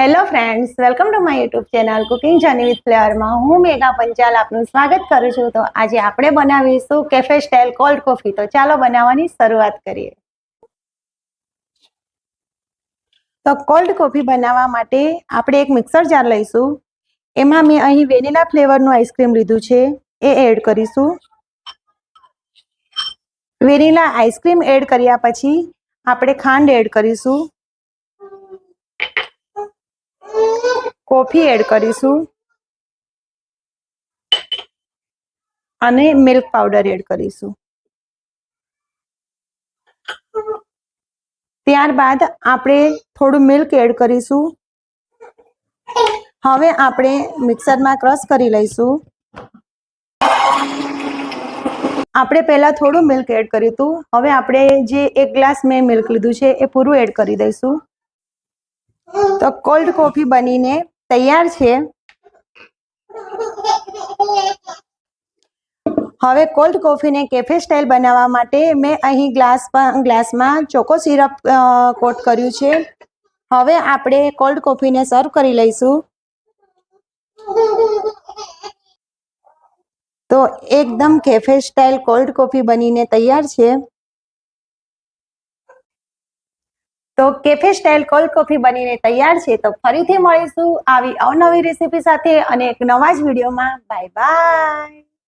Hello friends, welcome to my YouTube channel cooking journey with ફ્લેવરમાં હું મેઘા પંચાલ આપનું સ્વાગત કરું છું। તો આજે આપણે બનાવીશું કેફે સ્ટાઇલ કોલ્ડ કોફી। તો ચાલો બનાવવાની શરૂઆત કરીએ। તો કોલ્ડ કોફી બનાવવા માટે આપણે એક મિક્સર જાર લઈશું। એમાં મેં અહીં વેનીલા ફ્લેવરનું આઈસ્ક્રીમ લીધું છે, એ એડ કરીશું। વેનીલા આઈસ્ક્રીમ એડ કર્યા પછી આપણે ખાંડ એડ કરીશું, કોફી એડ કરીશું અને મિલ્ક પાવડર એડ કરીશું। ત્યારબાદ આપણે થોડું મિલ્ક એડ કરીશું। હવે આપણે મિક્સરમાં ક્રશ કરી લઈશું। આપણે પહેલા થોડું મિલ્ક એડ કર્યું હતું, હવે આપણે જે 1 ગ્લાસ મેં મિલ્ક લીધું છે એ પૂરું એડ કરી દઈશું। તો કોલ્ડ કોફી બનીને તૈયાર છે। હવે કોલ્ડ કોફીને કેફે સ્ટાઇલ બનાવવા માટે મેં અહીં ગ્લાસમાં ચોકો સિરપ કોટ કર્યું છે। હવે આપણે કોલ્ડ કોફીને સર્વ કરી લઈશું। તો એકદમ કેફે સ્ટાઇલ કોલ્ડ કોફી બનીને તૈયાર છે। તો કેફે સ્ટાઇલ કોલ્ડ કોફી બનીને તૈયાર છે। તો ફરીથી મળીશું આવી અવનવી રેસીપી સાથે અને એક નવા જ વિડીયોમાં। Bye bye.